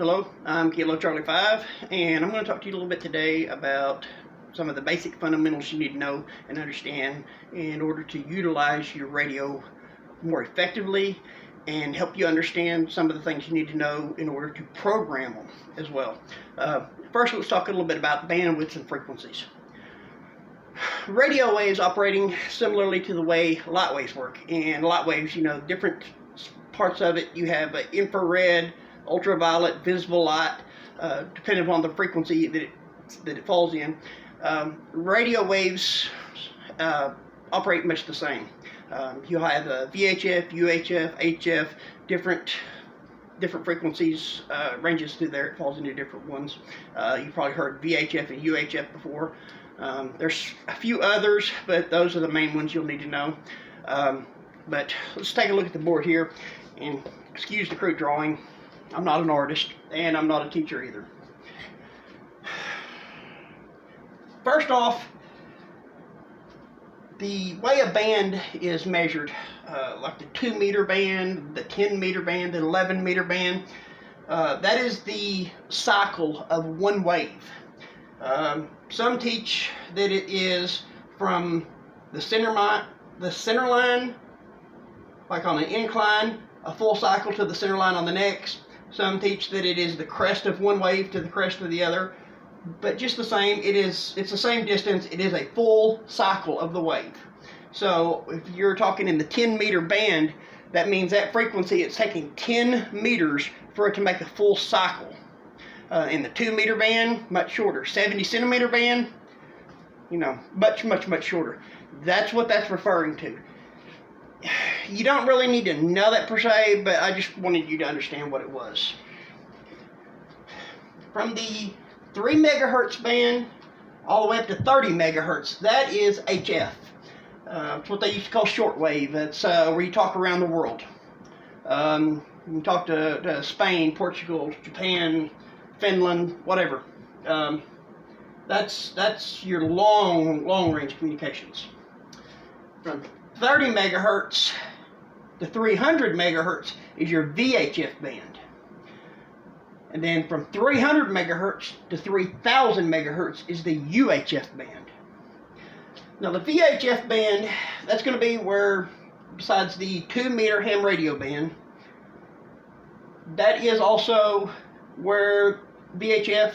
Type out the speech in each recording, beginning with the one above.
Hello, I'm Kilo Charlie 5, and I'm going to talk to you a little bit today about some of the basic fundamentals you need to know and understand in order to utilize your radio more effectively and help you understand some of the things you need to know in order to program them as well. First, let's talk a little bit about bandwidths and frequencies. Radio waves operating similarly to the way light waves work, and light waves, different parts of it. You have infrared, ultraviolet, visible light, depending upon the frequency that it falls in. Radio waves operate much the same. You'll have VHF, UHF, HF, different frequencies, ranges through there. It falls into different ones. You've probably heard VHF and UHF before. There's a few others, but those are the main ones you'll need to know. But let's take a look at the board here, and excuse the crude drawing. I'm not an artist, and I'm not a teacher either. First off, the way a band is measured, like the 2-meter band, the 10-meter band, the 11-meter band, that is the cycle of one wave. Some teach that it is from the center line, like on an incline, a full cycle to the center line on the next. Some teach that it is the crest of one wave to the crest of the other, but just the same, it's the same distance. It is a full cycle of the wave. So if you're talking in the 10-meter band, that means that frequency, it's taking 10 meters for it to make a full cycle. In the 2-meter band, much shorter. 70-centimeter band, much shorter. That's what that's referring to. You don't really need to know that per se, but I just wanted you to understand what it was. From the 3 megahertz band all the way up to 30 megahertz, that is HF. It's what they used to call shortwave. That's where you talk around the world. You can talk to Spain, Portugal, Japan, Finland, whatever. That's your long range communications. From 30 megahertz to 300 megahertz is your VHF band. And then from 300 megahertz to 3000 megahertz is the UHF band. Now the VHF band, that's going to be where, besides the 2-meter ham radio band, that is also where VHF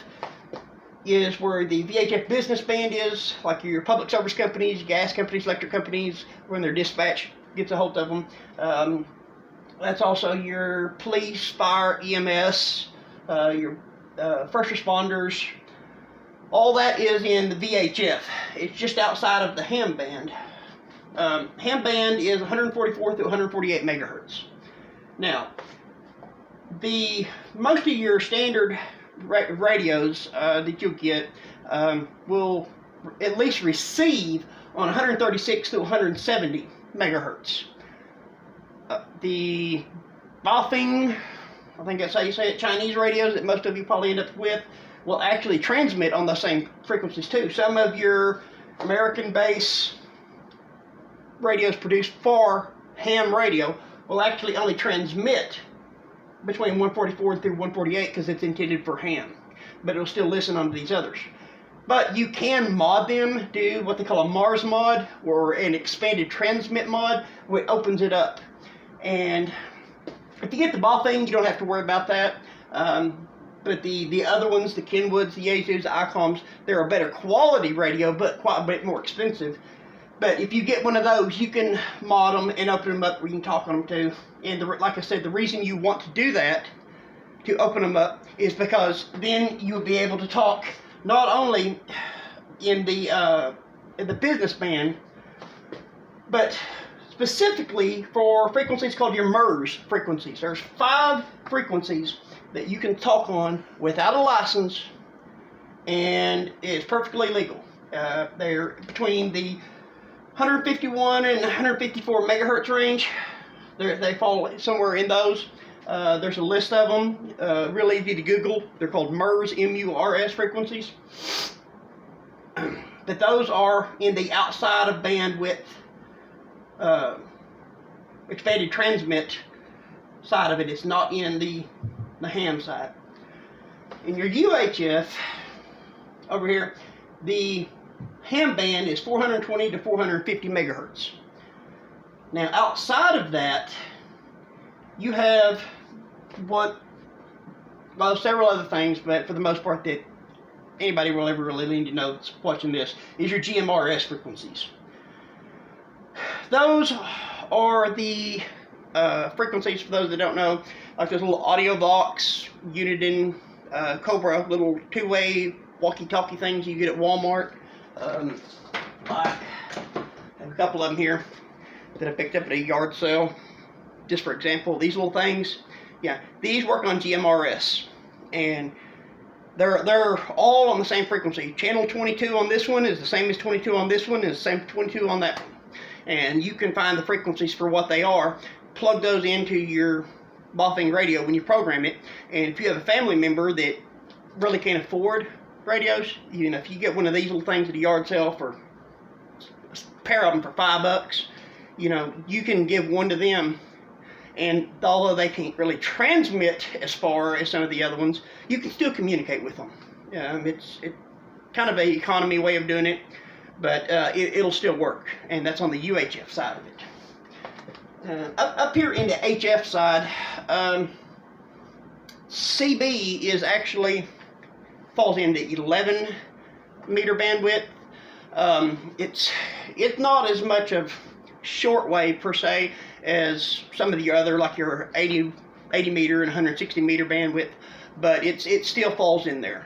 is where the VHF business band is, like your public service companies, gas companies, electric companies, when their dispatch gets a hold of them. That's also your police, fire, EMS, your first responders. All that is in the VHF. It's just outside of the ham band. Ham band is 144 through 148 megahertz. Now, most of your standard radios that you'll get will at least receive on 136 to 170 megahertz. The Baofeng, I think that's how you say it, Chinese radios that most of you probably end up with, will actually transmit on the same frequencies too. Some of your American base radios produced for ham radio will actually only transmit between 144 through 148 because it's intended for ham, but it'll still listen on these others. But you can mod them, do what they call a Mars mod or an expanded transmit mod, which opens it up. And if you get the Baofeng, you don't have to worry about that. But the other ones, the Kenwoods, the Yaesus, the ICOMs, they're a better quality radio, but quite a bit more expensive. But if you get one of those, you can mod them and open them up where you can talk on them too. And like I said, the reason you want to do that, to open them up, is because then you'll be able to talk not only in the business band, but specifically for frequencies called your MERS frequencies. There's 5 frequencies that you can talk on without a license, and it's perfectly legal. They're between the 151 and 154 megahertz range. They fall somewhere in those. There's a list of them, real easy to Google. They're called MERS, M-U-R-S frequencies. But those are in the outside of bandwidth expanded transmit side of it. It's not in the ham side. In your UHF, over here, the ham band is 420 to 450 megahertz. Now, outside of that, you have several other things, but for the most part that anybody will ever really need to know that's watching this, is your GMRS frequencies. Those are the frequencies, for those that don't know, like those little audio box, Uniden, Cobra, little two-way walkie-talkie things you get at Walmart. I have a couple of them here that I picked up at a yard sale. Just for example, these little things, yeah, these work on GMRS, and they're all on the same frequency. Channel 22 on this one is the same as 22 on this one, is the same as 22 on that one. And you can find the frequencies for what they are, plug those into your Baofeng radio when you program it, and if you have a family member that really can't afford radios, you know, if you get one of these little things at a yard sale for a pair of them for $5, you know, you can give one to them, and although they can't really transmit as far as some of the other ones, you can still communicate with them. It's kind of an economy way of doing it, but it'll still work, and that's on the UHF side of it. Up here in the HF side, CB is actually falls into 11 meter bandwidth. It's not as much of shortwave per se as some of the other, like your 80 meter and 160 meter bandwidth, but it still falls in there.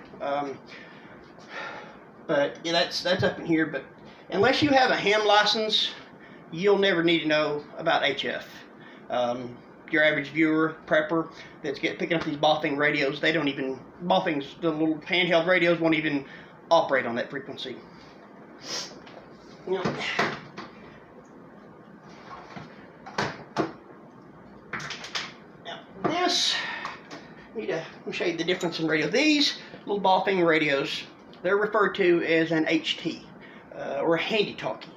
But yeah, that's up in here. But unless you have a ham license, you'll never need to know about HF. Your average viewer, prepper that's picking up these Baofeng radios, they don't even, Baofeng's, the little handheld radios won't even operate on that frequency. Now, this, let me show you the difference in radio. These little Baofeng radios, they're referred to as an HT, or a handy talkie,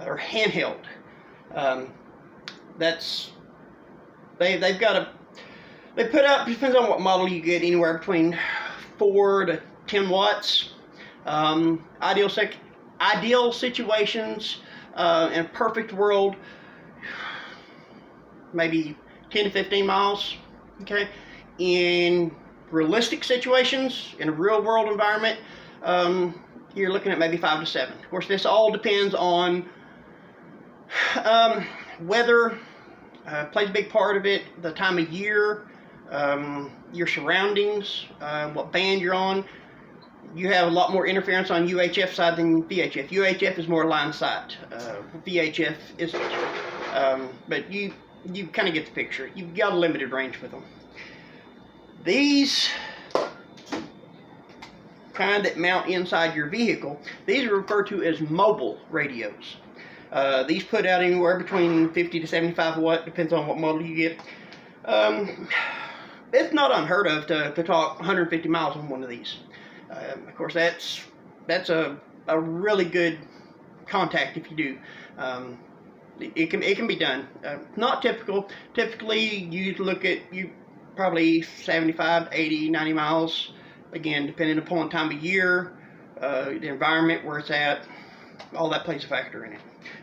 or handheld. They've got a, they put out, depends on what model you get, anywhere between 4 to 10 watts. Ideal situations, in a perfect world, maybe 10 to 15 miles. Okay, in realistic situations, in a real world environment, you're looking at maybe 5 to 7. Of course, this all depends on weather. Plays a big part of it, the time of year, your surroundings, what band you're on. You have a lot more interference on UHF side than VHF. UHF is more line sight. VHF isn't. But you kind of get the picture. You've got a limited range with them. These kind that mount inside your vehicle, these are referred to as mobile radios. These put out anywhere between 50 to 75 watt, depends on what model you get. It's not unheard of to talk 150 miles on one of these. Of course, that's a really good contact if you do. It can be done. Not typical. Typically, you look at probably 75, 80, 90 miles. Again, depending upon time of year, the environment where it's at, all that plays a factor in it.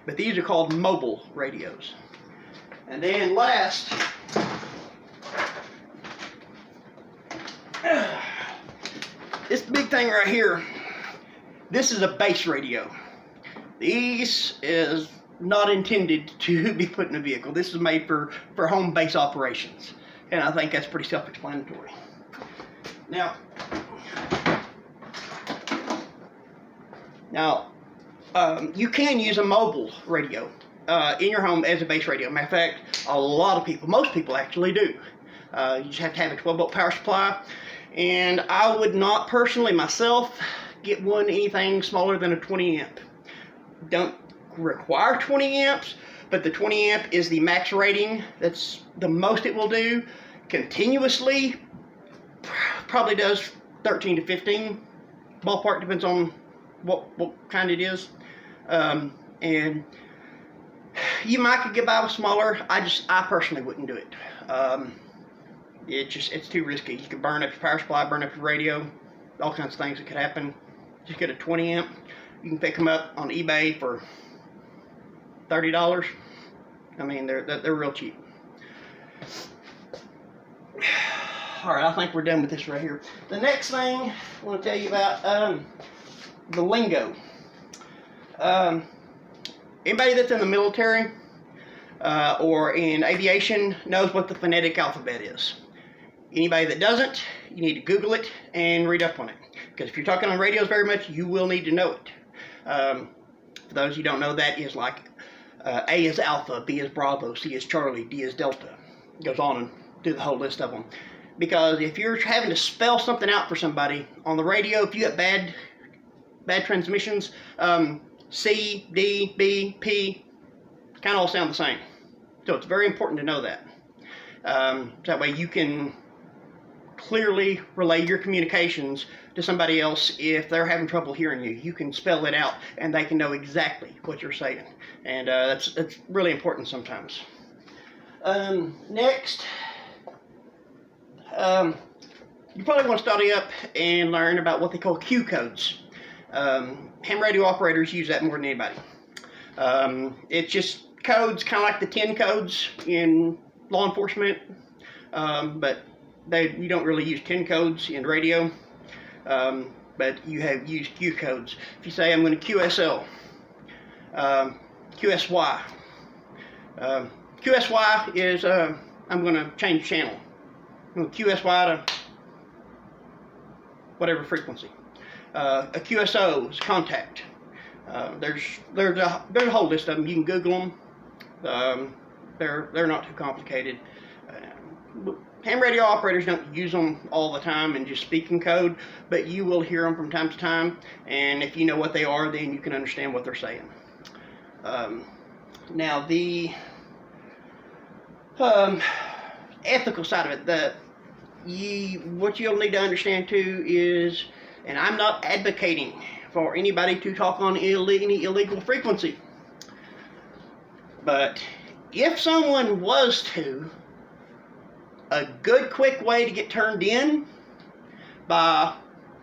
But these are called mobile radios. And then last, this big thing right here, this is a base radio. This is not intended to be put in a vehicle. This is made for home base operations. And I think that's pretty self-explanatory. Now, you can use a mobile radio in your home as a base radio. Matter of fact, a lot of people, most people actually do. You just have to have a 12-volt power supply. And I would not personally myself get one anything smaller than a 20 amp. Don't require 20 amps, but the 20 amp is the max rating. That's the most it will do. Continuously, probably does 13 to 15. Ballpark, depends on what kind it is. And you might could get by with smaller. I personally wouldn't do it. It's too risky. You could burn up your power supply, burn up your radio, all kinds of things that could happen. Just get a 20 amp. You can pick them up on eBay for $30. I mean, they're real cheap. All right, I think we're done with this right here. The next thing I want to tell you about the lingo. Anybody that's in the military or in aviation knows what the phonetic alphabet is. Anybody that doesn't, you need to Google it and read up on it. Because if you're talking on radios very much, you will need to know it. For those who don't know, that is like A is Alpha, B is Bravo, C is Charlie, D is Delta. It goes on and do the whole list of them. Because if you're having to spell something out for somebody on the radio, if you have bad transmissions, C, D, B, P, kind of all sound the same. So it's very important to know that. That way you can clearly relay your communications to somebody else if they're having trouble hearing you. You can spell it out and they can know exactly what you're saying. And that's really important sometimes. Next, you probably want to study up and learn about what they call Q codes. Ham radio operators use that more than anybody. It's just codes, kind of like the 10 codes in law enforcement, but you don't really use 10 codes in radio, but you have used Q codes. If you say, I'm going to QSL, QSY. QSY is, I'm going to change channel. I'm going to QSY to whatever frequency. A QSO is contact. There's a whole list of them. You can Google them. They're not too complicated. Ham radio operators don't use them all the time and just speak in code, but you will hear them from time to time, and if you know what they are, then you can understand what they're saying. Now the ethical side of it, what you'll need to understand too is, and I'm not advocating for anybody to talk on any illegal frequency, but if someone was to, a good quick way to get turned in by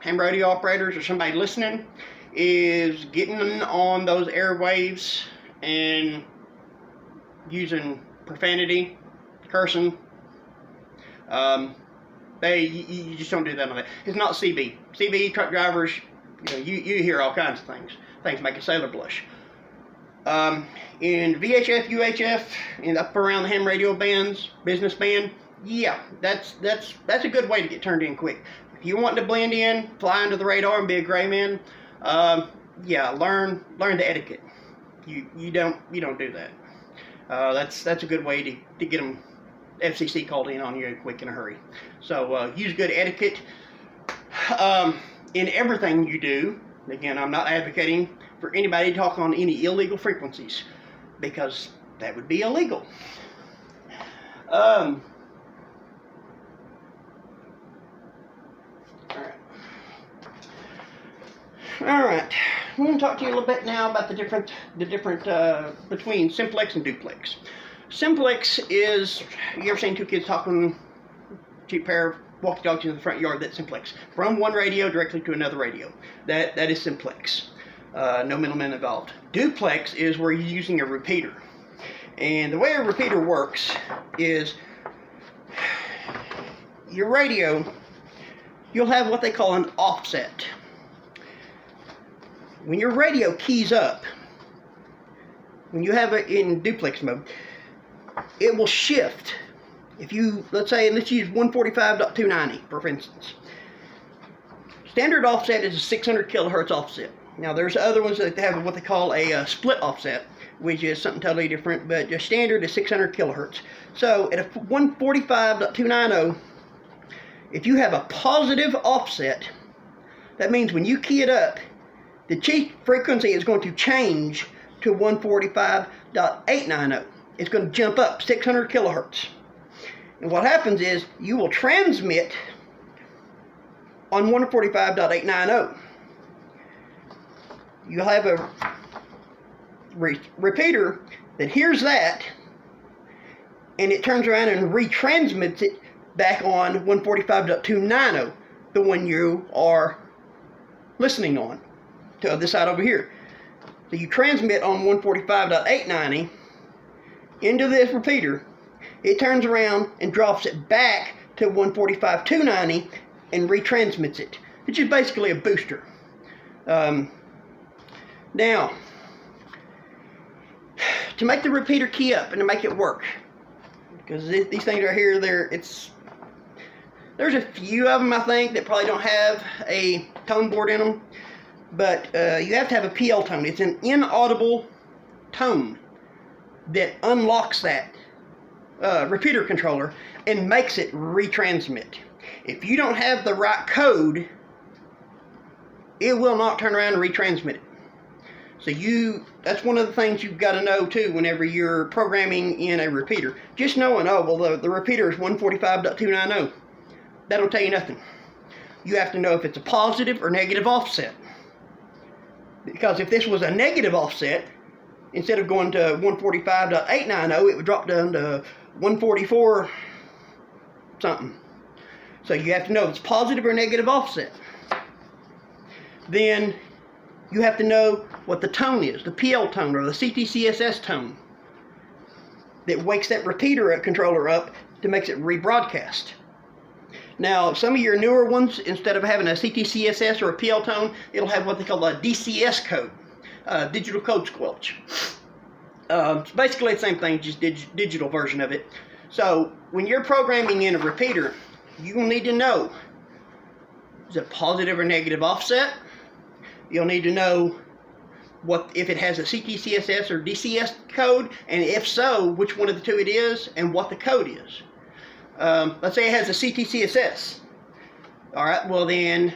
ham radio operators or somebody listening is getting on those airwaves and using profanity, cursing. You just don't do that on that. It's not CB. CB truck drivers, you hear all kinds of things. Things make a sailor blush. In VHF, UHF, and up around the ham radio bands, business band, yeah, that's a good way to get turned in quick. If you want to blend in, fly under the radar and be a gray man, yeah, learn the etiquette. You don't do that. That's a good way to get them FCC called in on you quick in a hurry. So use good etiquette in everything you do. Again, I'm not advocating for anybody to talk on any illegal frequencies, because that would be illegal. All right. I'm going to talk to you a little bit now about the different between simplex and duplex. Simplex is, you ever seen two kids talking, cheap pair of walkie-talkies in the front yard? That's simplex. From one radio directly to another radio. That is simplex. No middleman involved. Duplex is where you're using a repeater. And the way a repeater works is your radio, you'll have what they call an offset. When your radio keys up, when you have it in duplex mode, it will shift. If you, let's use 145.290 for instance. Standard offset is a 600 kilohertz offset. Now there's other ones that have what they call a split offset, which is something totally different, but the standard is 600 kilohertz. So at a 145.290, if you have a positive offset, that means when you key it up, the chief frequency is going to change to 145.890. It's going to jump up 600 kilohertz. And what happens is you will transmit on 145.890. You'll have a repeater that hears that, and it turns around and retransmits it back on 145.290, the one you are listening on, to this side over here. So you transmit on 145.890 into this repeater. It turns around and drops it back to 145.290 and retransmits it, which is basically a booster. Now, to make the repeater key up and to make it work, because these things right here, there's a few of them I think that probably don't have a tone board in them, but you have to have a PL tone. It's an inaudible tone that unlocks that repeater controller and makes it retransmit. If you don't have the right code, it will not turn around and retransmit it. So that's one of the things you've got to know too whenever you're programming in a repeater. Just knowing, oh, well, the repeater is 145.290. That'll tell you nothing. You have to know if it's a positive or negative offset. Because if this was a negative offset, instead of going to 145.890, it would drop down to 144 something. So you have to know if it's positive or negative offset. Then you have to know what the tone is, the PL tone or the CTCSS tone that wakes that repeater controller up to makes it rebroadcast. Now, some of your newer ones, instead of having a CTCSS or a PL tone, it'll have what they call a DCS code, digital code squelch. It's basically the same thing, just digital version of it. So when you're programming in a repeater, you will need to know, is it positive or negative offset? You'll need to know if it has a CTCSS or DCS code, and if so, which one of the two it is and what the code is. Let's say it has a CTCSS. All right, well then,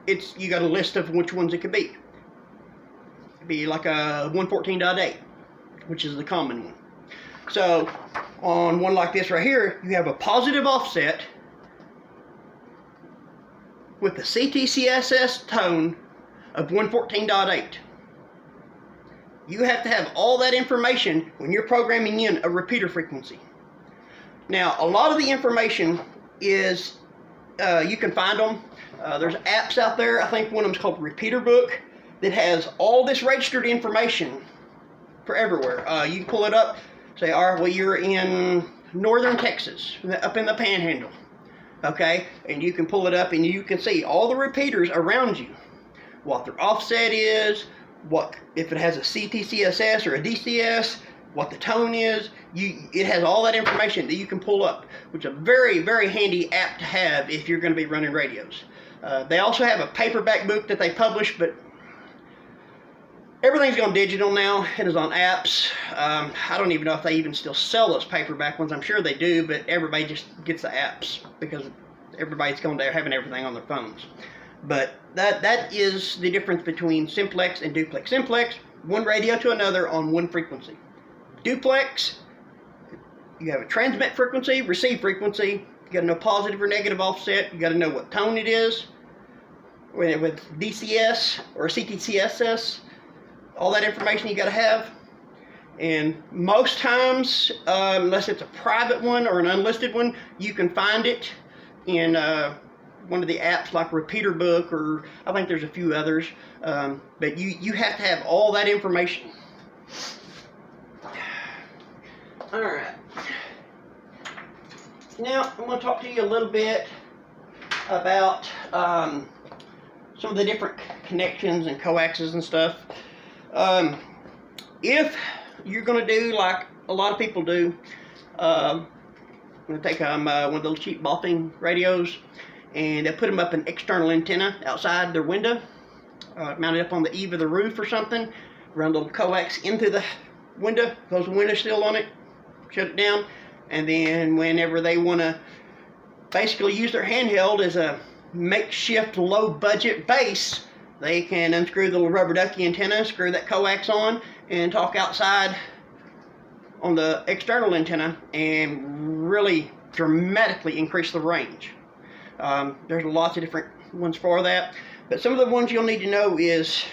you got a list of which ones it could be. It'd be like a 114.8, which is the common one. So on one like this right here, you have a positive offset with the CTCSS tone of 114.8. You have to have all that information when you're programming in a repeater frequency. Now, a lot of the information is, you can find them. There's apps out there. I think one of them is called Repeater Book that has all this registered information for everywhere. You can pull it up, say, all right, well, you're in northern Texas, up in the Panhandle. Okay, and you can pull it up and you can see all the repeaters around you, what their offset is, what if it has a CTCSS or a DCS, what the tone is. It has all that information that you can pull up, which is a very, very handy app to have if you're going to be running radios. They also have a paperback book that they publish, but everything's gone digital now. It is on apps. I don't even know if they even still sell those paperback ones. I'm sure they do, but everybody just gets the apps because everybody's going there having everything on their phones. But that is the difference between simplex and duplex. Simplex, one radio to another on one frequency. Duplex, you have a transmit frequency, receive frequency. You got to know positive or negative offset. You got to know what tone it is. With DCS or CTCSS, all that information you got to have. And most times, unless it's a private one or an unlisted one, you can find it in one of the apps like Repeater Book, or I think there's a few others. But you have to have all that information. All right. Now I'm going to talk to you a little bit about some of the different connections and coaxes and stuff. If you're going to do like a lot of people do, I'm going to take one of those cheap Baofeng radios and they'll put them up an external antenna outside their window, mount it up on the eave of the roof or something, run a little coax into the window, close the window still on it, shut it down, and then whenever they want to basically use their handheld as a makeshift low budget base, they can unscrew the little rubber ducky antenna, screw that coax on, and talk outside on the external antenna and really dramatically increase the range. There's lots of different ones for that, but some of the ones you'll need to know is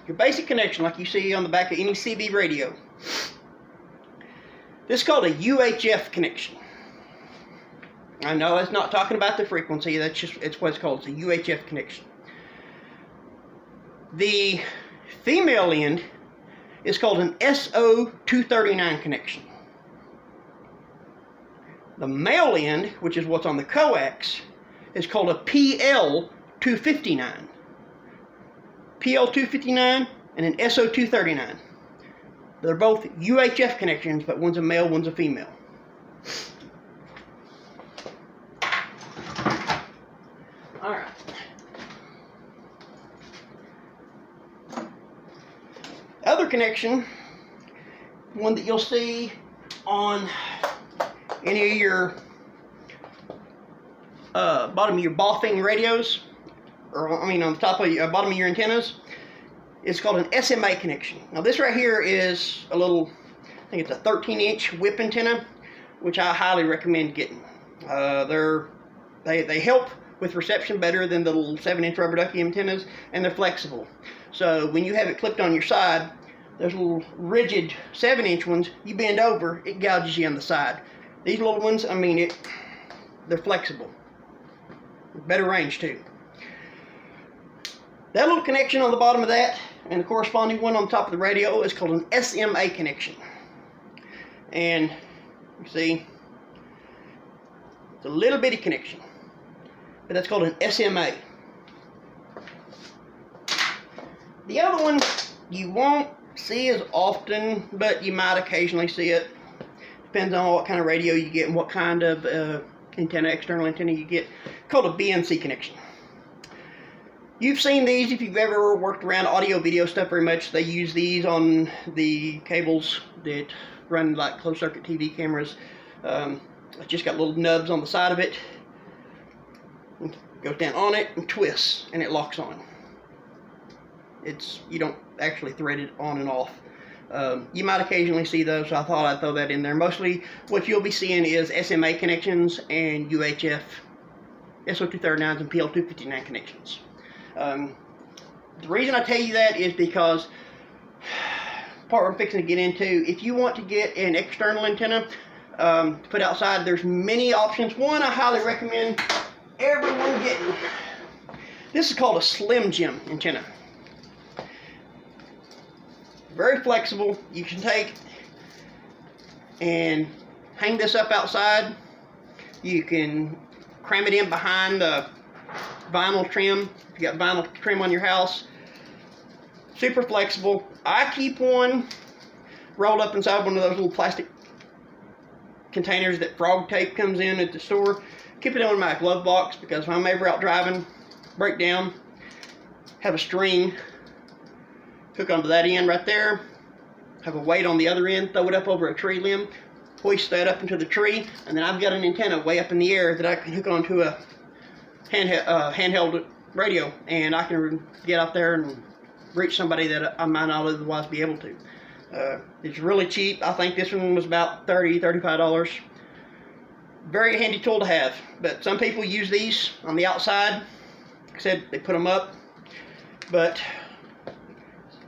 your basic connection like you see on the back of any CB radio. This is called a UHF connection. I know it's not talking about the frequency. That's just, it's what's called a UHF connection. The female end is called an SO239 connection. The male end, which is what's on the coax, is called a PL259. PL259 and an SO239. They're both UHF connections, but one's a male, one's a female. Alright. Other connection, one that you'll see on any of your bottom of your Baofeng radios, or I mean on the top of your bottom of your antennas, is called an SMA connection. Now this right here is a little, I think it's a 13-inch whip antenna, which I highly recommend getting. They help with reception better than the little 7-inch rubber ducky antennas, and they're flexible. So when you have it clipped on your side, those little rigid 7-inch ones, you bend over, it gouges you on the side. These little ones, I mean, they're flexible. Better range too. That little connection on the bottom of that, and the corresponding one on top of the radio, is called an SMA connection. And you see, it's a little bitty connection, but that's called an SMA. The other one you won't see as often, but you might occasionally see it. Depends on what kind of radio you get and what kind of antenna, external antenna you get, called a BNC connection. You've seen these if you've ever worked around audio video stuff very much. They use these on the cables that run like closed circuit TV cameras. It's just got little nubs on the side of it. It goes down on it and twists, and it locks on. You don't actually thread it on and off. You might occasionally see those, so I thought I'd throw that in there. Mostly what you'll be seeing is SMA connections and UHF, SO239s and PL259 connections. The reason I tell you that is because part I'm fixing to get into, if you want to get an external antenna to put outside, there's many options. One I highly recommend everyone getting. This is called a Slim Jim antenna. Very flexible. You can take and hang this up outside. You can cram it in behind the vinyl trim. If you got vinyl trim on your house, super flexible. I keep one rolled up inside one of those little plastic containers that frog tape comes in at the store. Keep it in my glove box because when I'm ever out driving, break down, have a string, hook onto that end right there, have a weight on the other end, throw it up over a tree limb, hoist that up into the tree, and then I've got an antenna way up in the air that I can hook onto a handheld radio, and I can get out there and reach somebody that I might not otherwise be able to. It's really cheap. I think this one was about $35. Very handy tool to have, but some people use these on the outside. Like I said, they put them up, but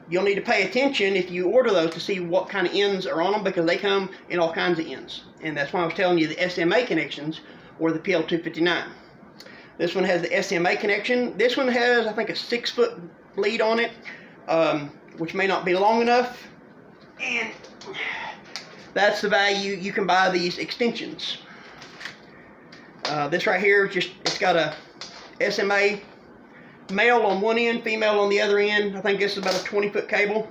you'll need to pay attention if you order those to see what kind of ends are on them, because they come in all kinds of ends. And that's why I was telling you the SMA connections or the PL259. This one has the SMA connection. This one has, I think, a 6-foot lead on it, which may not be long enough. And that's the value you can buy these extensions. This right here, it's got a SMA male on one end, female on the other end. I think this is about a 20-foot cable.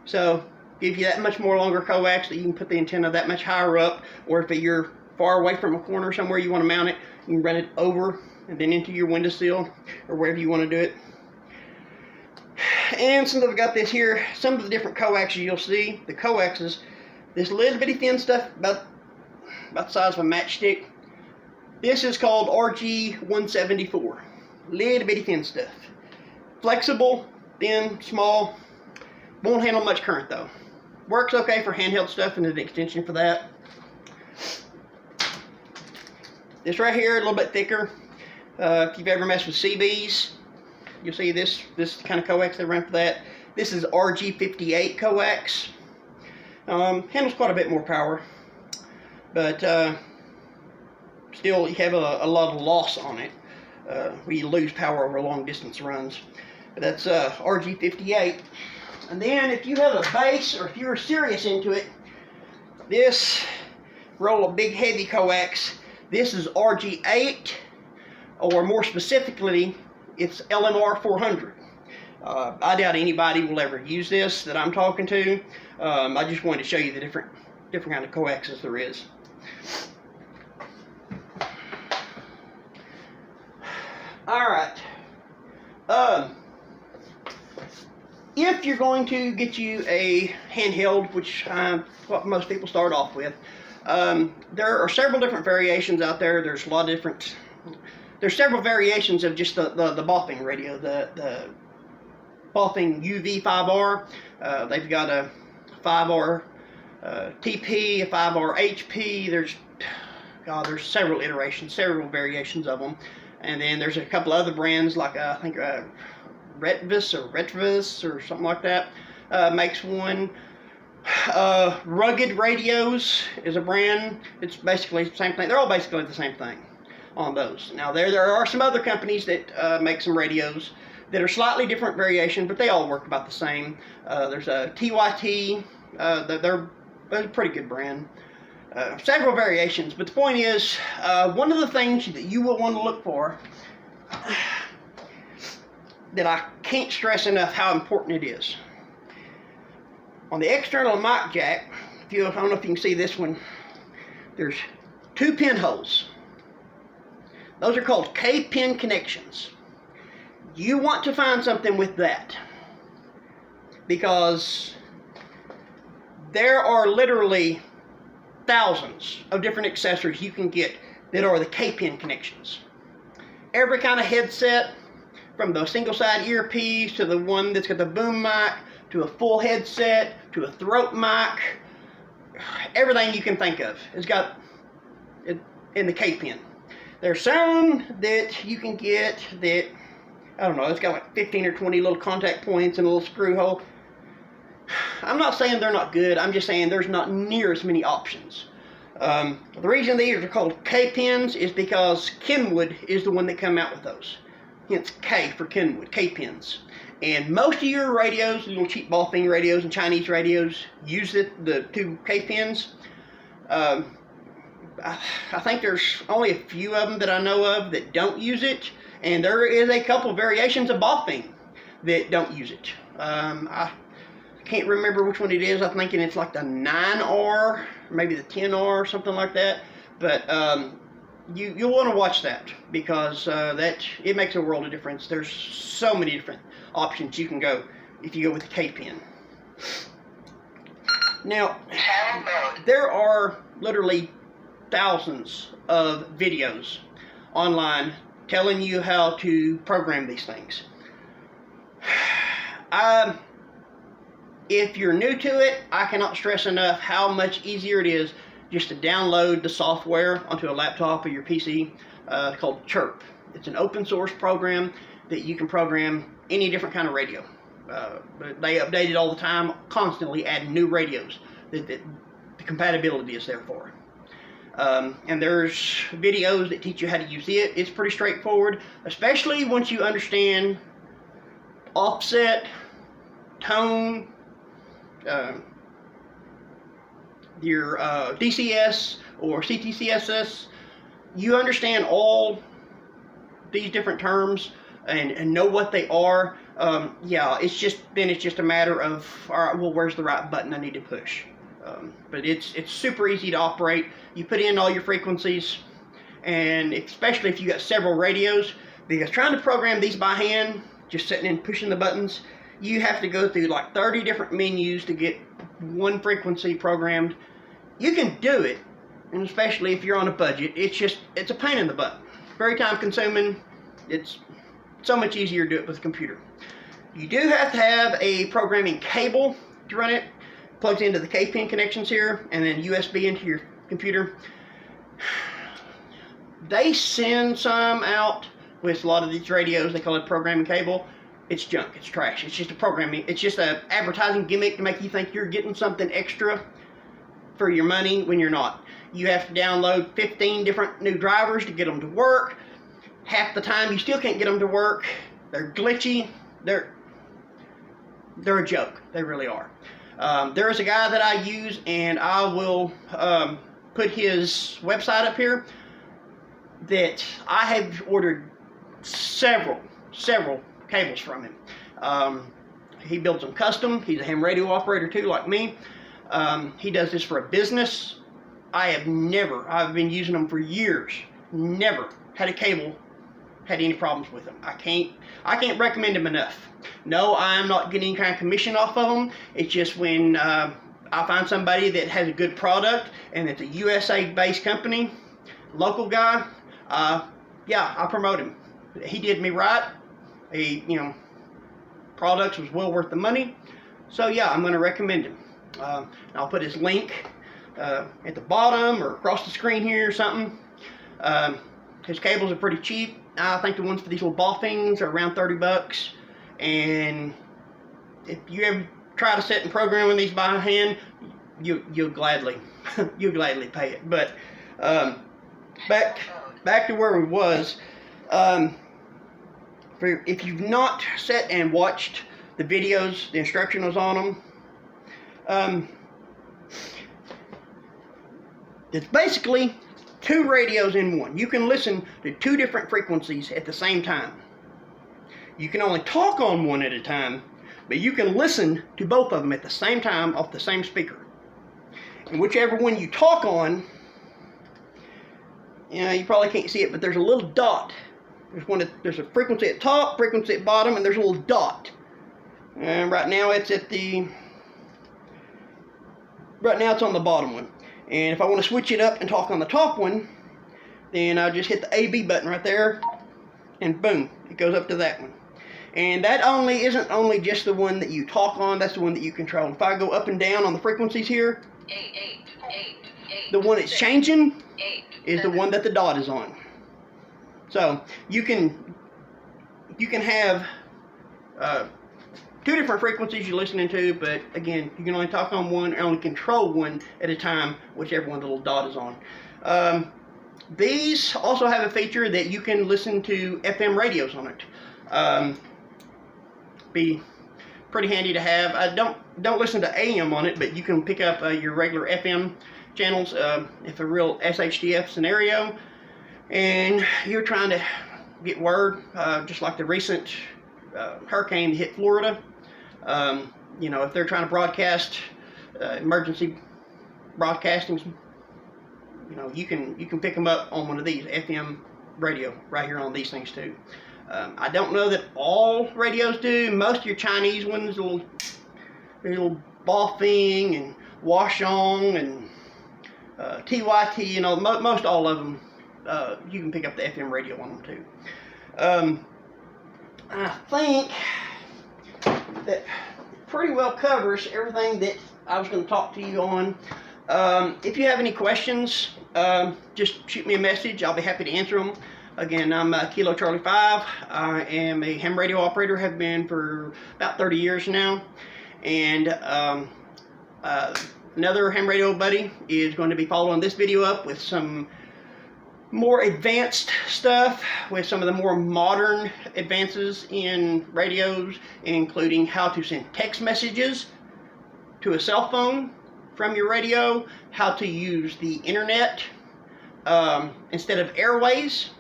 So gives you that much more longer coax that you can put the antenna that much higher up, or if you're far away from a corner somewhere you want to mount it, you can run it over and then into your windowsill or wherever you want to do it. And since I've got this here, some of the different coaxes you'll see, the coaxes, this little bitty thin stuff about the size of a matchstick. This is called RG174. Little bitty thin stuff. Flexible, thin, small. Won't handle much current though. Works okay for handheld stuff and an extension for that. This right here, a little bit thicker. If you've ever messed with CBs, you'll see this kind of coax they run for that. This is RG58 coax. Handles quite a bit more power. But still you have a lot of loss on it. We lose power over long distance runs. But that's RG58. And then if you have a bass, or if you're serious into it, this roll a big heavy coax. This is RG8, or more specifically, it's LMR 400. I doubt anybody will ever use this that I'm talking to. I just wanted to show you the different kind of coaxes there is. All right. If you're going to get you a handheld, which what most people start off with, there are several different variations out there. There's a lot of different. There's several variations of just the Baofeng radio, the Baofeng UV-5R. They've got a 5R TP, a 5R HP. There's several iterations, several variations of them. And then there's a couple other brands like I think Retvis or something like that makes one. Rugged Radios is a brand. It's basically the same thing. They're all basically the same thing on those. Now there are some other companies that make some radios that are slightly different variations, but they all work about the same. There's a TYT. They're a pretty good brand. Several variations, but the point is, one of the things that you will want to look for, that I can't stress enough how important it is. On the external mic jack, I don't know if you can see this one, there's 2 pinholes. Those are called K-pin connections. You want to find something with that, because there are literally thousands of different accessories you can get that are the K-pin connections. Every kind of headset, from the single side earpiece to the one that's got the boom mic, to a full headset, to a throat mic, everything you can think of has got it in the K-pin. There's some that you can get that, I don't know, it's got like 15 or 20 little contact points and a little screw hole. I'm not saying they're not good, I'm just saying there's not near as many options. The reason these are called K-pins is because Kenwood is the one that come out with those. Hence K for Kenwood, K-pins. And most of your radios, little cheap Baofeng radios and Chinese radios, use the 2 K-pins. I think there's only a few of them that I know of that don't use it, and there is a couple variations of Baofeng that don't use it. I can't remember which one it is. I'm thinking it's like the 9R, or maybe the 10R, something like that. But you'll want to watch that, because it makes a world of difference. There's so many different options you can go if you go with the K-pin. Now, there are literally thousands of videos online telling you how to program these things. If you're new to it, I cannot stress enough how much easier it is just to download the software onto a laptop or your PC called Chirp. It's an open source program that you can program any different kind of radio. But they update it all the time, constantly adding new radios that the compatibility is there for. And there's videos that teach you how to use it. It's pretty straightforward, especially once you understand offset, tone, your DCS or CTCSS. You understand all these different terms and know what they are. Yeah, it's just a matter of, all right, well, where's the right button I need to push? But it's super easy to operate. You put in all your frequencies, and especially if you got several radios, because trying to program these by hand, just sitting and pushing the buttons, you have to go through like 30 different menus to get one frequency programmed. You can do it, and especially if you're on a budget, it's a pain in the butt. Very time consuming. It's so much easier to do it with a computer. You do have to have a programming cable to run it. Plugs into the K-pin connections here, and then USB into your computer. They send some out with a lot of these radios. They call it programming cable. It's junk. It's trash. It's just a programming. It's just an advertising gimmick to make you think you're getting something extra for your money when you're not. you have to download 15 different new drivers to get them to work. Half the time you still can't get them to work. They're glitchy. They're a joke. They really are. There is a guy that I use, and I will put his website up here, that I have ordered several cables from him. He builds them custom. He's a ham radio operator too, like me. He does this for a business. I've been using them for years, never had a cable had any problems with them. I can't recommend them enough. No, I'm not getting any kind of commission off of them. It's just when I find somebody that has a good product and it's a USA-based company, local guy, yeah, I promote him. He did me right. Products was well worth the money. So yeah, I'm going to recommend him. I'll put his link at the bottom or across the screen here or something. His cables are pretty cheap. I think the ones for these little Baofengs are around 30 bucks. And if you ever try to set and program these by hand, you'll gladly pay it. But back to where we was. If you've not sat and watched the videos, the instructionals on them, it's basically 2 radios in one. You can listen to 2 different frequencies at the same time. You can only talk on one at a time, but you can listen to both of them at the same time off the same speaker. And whichever one you talk on, you probably can't see it, but there's a little dot. There's a frequency at top, frequency at bottom, and there's a little dot. And right now it's on the bottom one. And if I want to switch it up and talk on the top one, then I just hit the AB button right there, and boom, it goes up to that one. And that isn't only just the one that you talk on, that's the one that you control. If I go up and down on the frequencies here, the one that's changing is the one that the dot is on. So you can have 2 different frequencies you're listening to, but again, you can only talk on one, or only control one at a time, whichever one the little dot is on. These also have a feature that you can listen to FM radios on it. Be pretty handy to have. I don't listen to AM on it, but you can pick up your regular FM channels if a real SHDF scenario, and you're trying to get word, just like the recent hurricane that hit Florida. If they're trying to broadcast emergency broadcastings, you can pick them up on one of these FM radio right here on these things too. I don't know that all radios do. Most of your Chinese ones, little Baofeng and Washong and TYT, most all of them, you can pick up the FM radio on them too. I think that pretty well covers everything that I was going to talk to you on. If you have any questions, just shoot me a message. I'll be happy to answer them. Again, I'm Kilo Charlie 5. I am a ham radio operator, have been for about 30 years now. And another ham radio buddy is going to be following this video up with some more advanced stuff, with some of the more modern advances in radios, including how to send text messages to a cell phone from your radio, how to use the internet instead of airways,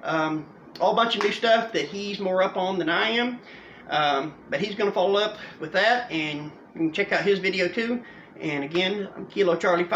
all bunch of new stuff that he's more up on than I am, but he's going to follow up with that, and you can check out his video too. And again, I'm Kilo Charlie 5.